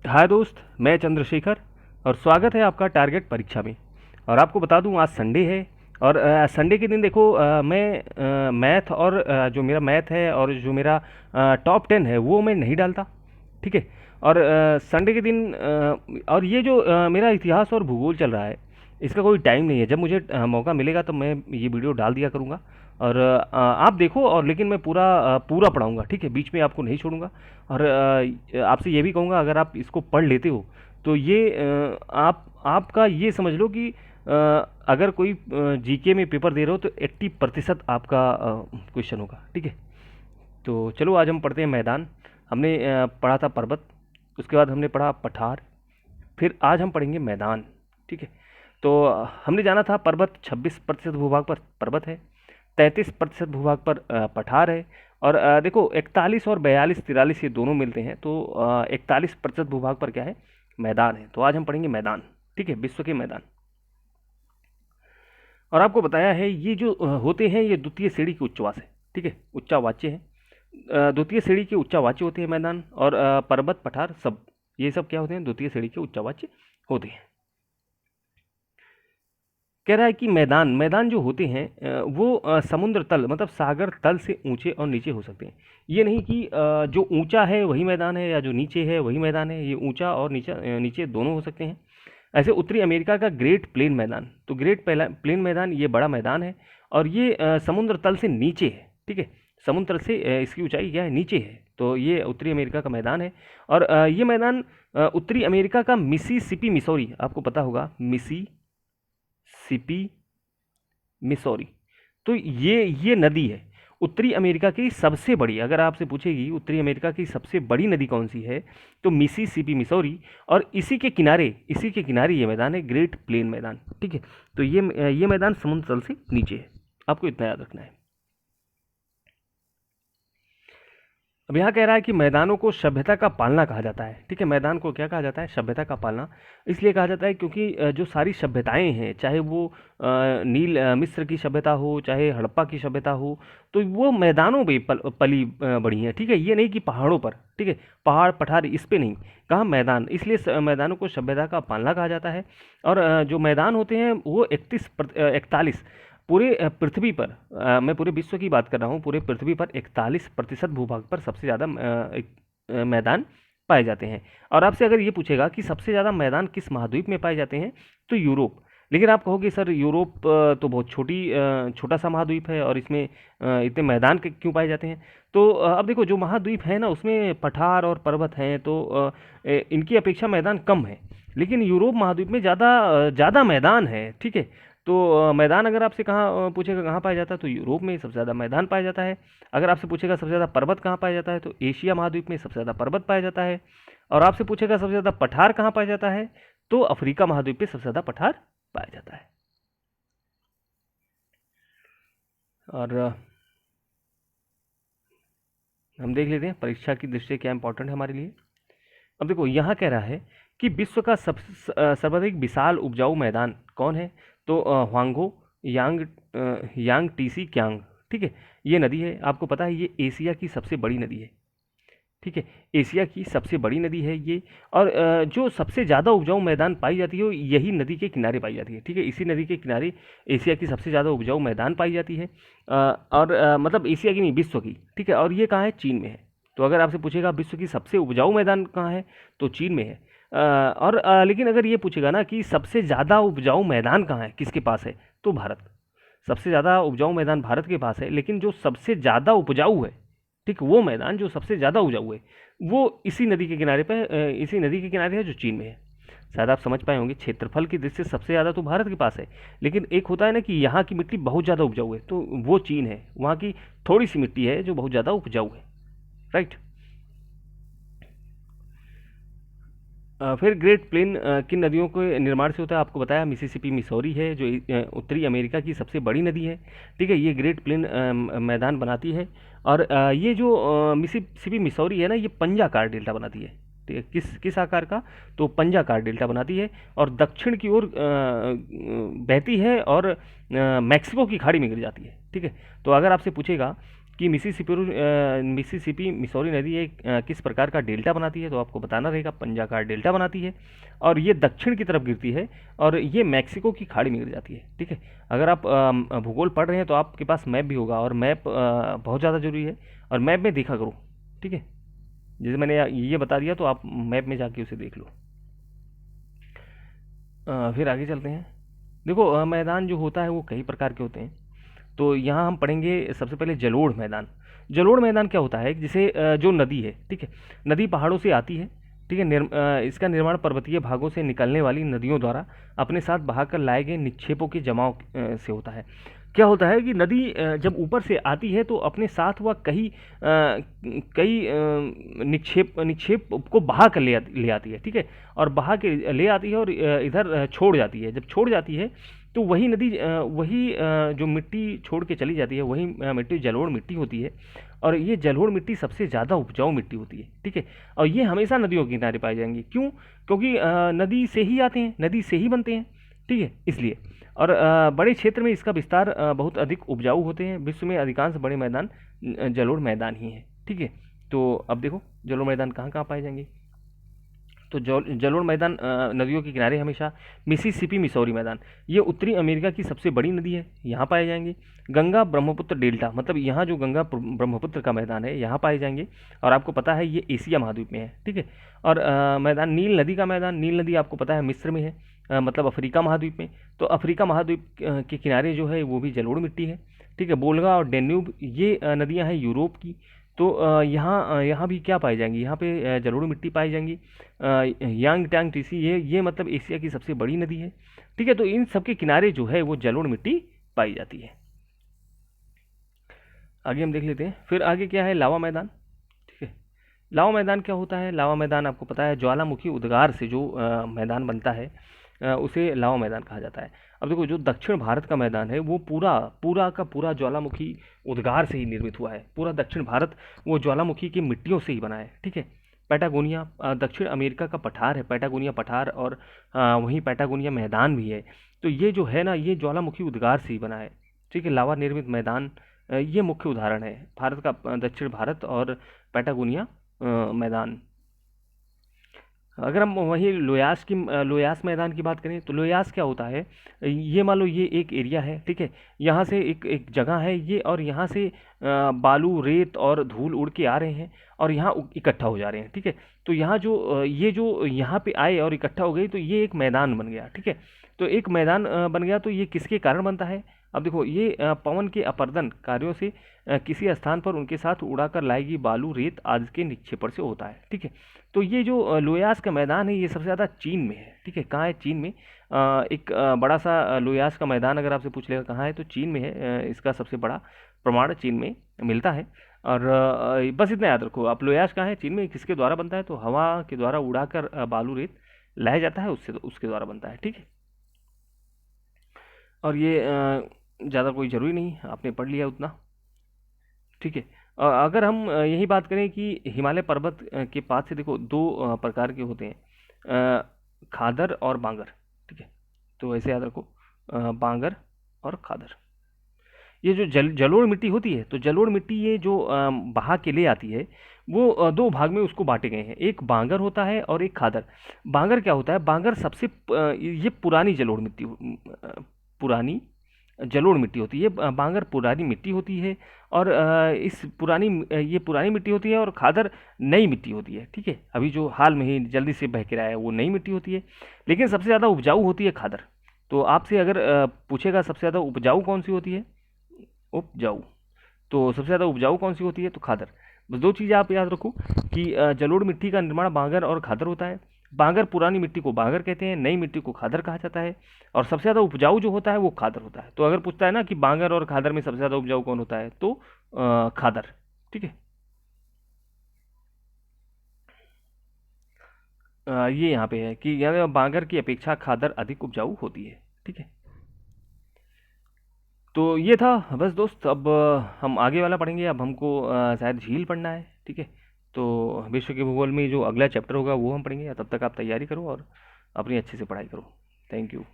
हाय दोस्त, मैं चंद्रशेखर और स्वागत है आपका टारगेट परीक्षा में। और आपको बता दूं आज संडे है। और संडे के दिन देखो, मैं मैथ और जो मेरा मैथ है और जो मेरा टॉप 10 है वो मैं नहीं डालता। ठीक है। और संडे के दिन और ये जो मेरा इतिहास और भूगोल चल रहा है, इसका कोई टाइम नहीं है। जब मुझे मौका मिलेगा तो मैं ये वीडियो डाल दिया करूँगा। और आप देखो, और लेकिन मैं पूरा पढ़ाऊँगा। ठीक है, बीच में आपको नहीं छोड़ूंगा। और आपसे ये भी कहूँगा, अगर आप इसको पढ़ लेते हो तो ये आपका ये समझ लो कि अगर कोई जीके में पेपर दे रहे हो तो 80% आपका क्वेश्चन होगा। ठीक है। तो चलो आज हम पढ़ते हैं मैदान। हमने पढ़ा था पर्वत, उसके बाद हमने पढ़ा पठार, फिर आज हम पढ़ेंगे मैदान। ठीक है। तो हमने जाना था पर्वत 26% भूभाग पर पर्वत है, 33% भूभाग पर पठार है। और देखो 41 और 42 43 ये दोनों मिलते हैं, तो 41% भूभाग पर क्या है, मैदान है। तो आज हम पढ़ेंगे मैदान। ठीक है, विश्व के मैदान। और आपको बताया है ये जो होते हैं ये द्वितीय श्रेणी के उच्चवास है। ठीक है, उच्चावाच्य है। द्वितीय श्रेणी के उच्चावाच्य होते हैं मैदान, और पर्वत पठार सब ये सब क्या होते हैं, द्वितीय श्रेणी के उच्चावाच्य होते हैं। कह रहा है कि मैदान मैदान जो होते हैं वो समुद्र तल मतलब सागर तल से ऊंचे और नीचे हो सकते हैं। ये नहीं कि जो ऊंचा है वही मैदान है या जो नीचे है वही मैदान है। ये ऊंचा और नीचे दोनों हो सकते हैं। ऐसे उत्तरी अमेरिका का ग्रेट प्लेन मैदान, तो ग्रेट प्लेन मैदान ये बड़ा मैदान है और ये समुद्र तल से नीचे है। ठीक है, समुद्र तल से इसकी ऊंचाई क्या है, नीचे है। तो ये उत्तरी अमेरिका का मैदान है। और ये मैदान उत्तरी अमेरिका का मिसिसिपी मिसौरी, आपको पता होगा मिसिसिपी मिसौरी, तो ये नदी है उत्तरी अमेरिका की सबसे बड़ी। अगर आपसे पूछेगी उत्तरी अमेरिका की सबसे बड़ी नदी कौन सी है, तो मिसिसिपी मिसौरी। और इसी के किनारे ये मैदान है, ग्रेट प्लेन मैदान। ठीक है। तो ये मैदान समुद्र तल से नीचे है, आपको इतना याद रखना है। अब यहाँ कह रहा है कि मैदानों को सभ्यता का पालना कहा जाता है। ठीक है, मैदान को क्या कहा जाता है, सभ्यता का पालना। इसलिए कहा जाता है क्योंकि जो सारी सभ्यताएं हैं, चाहे वो नील मिस्र की सभ्यता हो, चाहे हड़प्पा की सभ्यता हो, तो वो मैदानों पे पली बढ़ी हैं। ठीक है, ये नहीं कि पहाड़ों पर। ठीक है, पहाड़ पठार इस पे नहीं, कहा मैदान। इसलिए मैदानों को सभ्यता का पालना कहा जाता है। और जो मैदान होते हैं वो 41 पूरे पृथ्वी पर, मैं पूरे विश्व की बात कर रहा हूँ, पूरे पृथ्वी पर 41% भूभाग पर सबसे ज़्यादा मैदान पाए जाते हैं। और आपसे अगर ये पूछेगा कि सबसे ज़्यादा मैदान किस महाद्वीप में पाए जाते हैं, तो यूरोप। लेकिन आप कहोगे सर यूरोप तो बहुत छोटा सा महाद्वीप है और इसमें इतने मैदान क्यों पाए जाते हैं। तो अब देखो जो महाद्वीप है ना, उसमें पठार और पर्वत हैं, तो इनकी अपेक्षा मैदान कम है। लेकिन यूरोप महाद्वीप में ज़्यादा मैदान है। ठीक है। तो मैदान अगर आपसे कहाँ पूछेगा कहाँ पाया जाता है, तो यूरोप में सबसे ज़्यादा मैदान पाया जाता है। अगर आपसे पूछेगा सबसे ज़्यादा पर्वत कहाँ पाया जाता है, तो एशिया महाद्वीप में सबसे ज़्यादा पर्वत पाया जाता है। और आपसे पूछेगा सबसे ज़्यादा पठार कहाँ पाया जाता है, तो अफ्रीका महाद्वीप में सबसे ज़्यादा पठार पाया जाता है। और हम देख लेते हैं परीक्षा की दृष्टि से क्या इंपॉर्टेंट है हमारे लिए। अब देखो यहाँ कह रहा है कि विश्व का सर्वाधिक विशाल उपजाऊ मैदान कौन है, तो ह्वांगो यांग टीसी क्यांग। ठीक है, ये नदी है, आपको पता है ये एशिया की सबसे बड़ी नदी है। ठीक है, एशिया की सबसे बड़ी नदी है ये। और जो सबसे ज़्यादा उपजाऊ मैदान पाई जाती है वो यही नदी के किनारे पाई जाती है। ठीक है, इसी नदी के किनारे एशिया की सबसे ज़्यादा उपजाऊ मैदान पाई जाती है। और मतलब एशिया की नहीं, विश्व की। ठीक है, और ये कहाँ है, चीन में है। तो अगर आपसे पूछेगा विश्व की सबसे उपजाऊ मैदान कहाँ है, तो चीन में है। और लेकिन अगर ये पूछेगा ना कि सबसे ज़्यादा उपजाऊ मैदान कहाँ है, किसके पास है, तो भारत। सबसे ज़्यादा उपजाऊ मैदान भारत के पास है, लेकिन जो सबसे ज़्यादा उपजाऊ है, ठीक, वो मैदान जो सबसे ज़्यादा उपजाऊ है वो इसी नदी के किनारे पे इसी नदी के किनारे है, जो चीन में है। शायद आप समझ पाए होंगे, क्षेत्रफल की दृष्टि से सबसे ज़्यादा तो भारत के पास है, लेकिन एक होता है ना कि यहाँ की मिट्टी बहुत ज़्यादा उपजाऊ है, तो वो चीन है। वहाँ की थोड़ी सी मिट्टी है जो बहुत ज़्यादा उपजाऊ है। राइट। फिर ग्रेट प्लेन किन नदियों के निर्माण से होता है, आपको बताया मिसिसिपी मिसौरी है जो उत्तरी अमेरिका की सबसे बड़ी नदी है। ठीक है, ये ग्रेट प्लेन मैदान बनाती है। और ये जो मिसिसिपी मिसौरी है ना, ये पंजाकार डेल्टा बनाती है। ठीक है, किस आकार का, तो पंजाकार डेल्टा बनाती है और दक्षिण की ओर बहती है और मैक्सिको की खाड़ी में गिर जाती है। ठीक है, तो अगर आपसे पूछेगा कि मिसिसिपी मिसौरी नदी एक किस प्रकार का डेल्टा बनाती है, तो आपको बताना रहेगा पंजाकार डेल्टा बनाती है, और ये दक्षिण की तरफ गिरती है और ये मैक्सिको की खाड़ी में गिर जाती है। ठीक है, अगर आप भूगोल पढ़ रहे हैं तो आपके पास मैप भी होगा, और मैप बहुत ज़्यादा जरूरी है, और मैप में देखा करो। ठीक है, जैसे मैंने ये बता दिया तो आप मैप में जाके उसे देख लो। फिर आगे चलते हैं। देखो मैदान जो होता है वो कई प्रकार के होते हैं। तो यहाँ हम पढ़ेंगे सबसे पहले जलोढ़ मैदान। जलोढ़ मैदान क्या होता है, जिसे जो नदी है, ठीक है, नदी पहाड़ों से आती है, ठीक है, इसका निर्माण पर्वतीय भागों से निकलने वाली नदियों द्वारा अपने साथ बहाकर लाए गए निक्षेपों के जमाव से होता है। क्या होता है कि नदी जब ऊपर से आती है तो अपने साथ वह कई निक्षेप निक्षेप को बहा कर ले आती है। ठीक है, और बहा के ले आती है और इधर छोड़ जाती है। जब छोड़ जाती है तो वही नदी जो मिट्टी छोड़ के चली जाती है वही मिट्टी जलोढ़ मिट्टी होती है, और ये जलोढ़ मिट्टी सबसे ज़्यादा उपजाऊ मिट्टी होती है। ठीक है, और ये हमेशा नदियों के किनारे पाई जाएंगी। क्यों? क्योंकि नदी से ही आते हैं, नदी से ही बनते हैं। ठीक है, इसलिए। और बड़े क्षेत्र में इसका विस्तार बहुत अधिक उपजाऊ होते हैं। विश्व में अधिकांश बड़े मैदान जलोढ़ मैदान ही हैं। ठीक है, तो अब देखो जलोढ़ मैदान कहाँ कहाँ पाए जाएंगे। तो जलोढ़ मैदान नदियों के किनारे हमेशा। मिसिसिपी मिसौरी मैदान, ये उत्तरी अमेरिका की सबसे बड़ी नदी है, यहाँ पाए जाएंगे। गंगा ब्रह्मपुत्र डेल्टा, मतलब यहाँ जो गंगा ब्रह्मपुत्र का मैदान है यहाँ पाए जाएंगे, और आपको पता है ये एशिया महाद्वीप में है। ठीक है, और मैदान नील नदी का मैदान, नील नदी आपको पता है मिस्र में है, मतलब अफ्रीका महाद्वीप में। तो अफ्रीका महाद्वीप के किनारे जो है वो भी जलोढ़ मिट्टी है। ठीक है, बोल्गा और डेन्यूब ये नदियाँ हैं यूरोप की। तो यहाँ भी क्या पाई जाएंगी, यहाँ पे जलोढ़ मिट्टी पाई जाएंगी। यांग टैंग टीसी ये मतलब एशिया की सबसे बड़ी नदी है। ठीक है, तो इन सब के किनारे जो है वो जलोढ़ मिट्टी पाई जाती है। आगे हम देख लेते हैं। फिर आगे क्या है, लावा मैदान। ठीक है, लावा मैदान क्या होता है। लावा मैदान आपको पता है ज्वालामुखी उद्गार से जो मैदान बनता है उसे लावा मैदान कहा जाता है। अब देखो जो दक्षिण भारत का मैदान है वो पूरा का पूरा ज्वालामुखी उद्गार से ही निर्मित हुआ है। पूरा दक्षिण भारत वो ज्वालामुखी की मिट्टियों से ही बना है। ठीक है, पैटागोनिया दक्षिण अमेरिका का पठार है, पैटागोनिया पठार, और वहीं पैटागोनिया मैदान भी है। तो ये जो है ना ये ज्वालामुखी उद्गार से ही बना है। ठीक है, लावा निर्मित मैदान ये मुख्य उदाहरण है भारत का, दक्षिण भारत और पैटागोनिया मैदान। अगर हम वहीं लोयास मैदान की बात करें तो लोयास क्या होता है, ये मान लो ये एक एरिया है। ठीक है, यहाँ से एक जगह है ये, और यहाँ से बालू रेत और धूल उड़ के आ रहे हैं और यहाँ इकट्ठा हो जा रहे हैं। ठीक है, तो यहाँ जो यहाँ पे आए और इकट्ठा हो गई तो ये एक मैदान बन गया। ठीक है, तो एक मैदान बन गया, तो ये किसके कारण बनता है। अब देखो ये पवन के अपर्दन कार्यों से किसी स्थान पर उनके साथ उड़ाकर लाएगी बालू रेत आदि के निक्षेपण से होता है। ठीक है, तो ये जो लोयास का मैदान है ये सबसे ज़्यादा चीन में है। ठीक है, कहाँ है, चीन में। एक बड़ा सा लोयास का मैदान अगर आपसे पूछ लेगा कहाँ है तो चीन में है। इसका सबसे बड़ा प्रमाण चीन में मिलता है। और बस इतना याद रखो आप, लोयास कहाँ है, चीन में। किसके द्वारा बनता है तो हवा के द्वारा उड़ाकर बालू रेत लाया जाता है, उसके द्वारा बनता है। ठीक है, और ये ज़्यादा कोई ज़रूरी नहीं, आपने पढ़ लिया उतना। ठीक है, अगर हम यही बात करें कि हिमालय पर्वत के पास से देखो दो प्रकार के होते हैं, खादर और बांगर। ठीक है, तो ऐसे याद रखो, बांगर और खादर। ये जो जलोढ़ मिट्टी होती है तो जलोढ़ मिट्टी ये जो बहा के ले आती है वो दो भाग में उसको बांटे गए हैं, एक बांगर होता है और एक खादर। बांगर क्या होता है, बांगर सबसे ये पुरानी जलोढ़ मिट्टी पुरानी जलोढ़ मिट्टी होती है। बांगर पुरानी मिट्टी होती है, और ये पुरानी मिट्टी होती है, और खादर नई मिट्टी होती है। ठीक है, अभी जो हाल में ही जल्दी से बह के रहा है वो नई मिट्टी होती है, लेकिन सबसे ज़्यादा उपजाऊ होती है खादर। तो आपसे अगर पूछेगा सबसे ज़्यादा उपजाऊ कौन सी होती है, उपजाऊ, तो सबसे ज़्यादा उपजाऊ कौन सी होती है तो खादर। बस दो चीज़ें आप याद रखो कि जलोढ़ मिट्टी का निर्माण बांगर और खादर होता है। बांगर पुरानी मिट्टी को बांगर कहते हैं, नई मिट्टी को खादर कहा जाता है, और सबसे ज़्यादा उपजाऊ जो होता है वो खादर होता है। तो अगर पूछता है ना कि बांगर और खादर में सबसे ज़्यादा उपजाऊ कौन होता है तो खादर। ठीक है, ये यहाँ पे है कि यहाँ बांगर की अपेक्षा खादर अधिक उपजाऊ होती है। ठीक है, तो ये था बस दोस्त। अब हम आगे वाला पढ़ेंगे। अब हमको शायद झील पढ़ना है। ठीक है, तो विश्व के भूगोल में जो अगला चैप्टर होगा वो हम पढ़ेंगे। तब तक आप तैयारी करो और अपनी अच्छे से पढ़ाई करो। Thank you.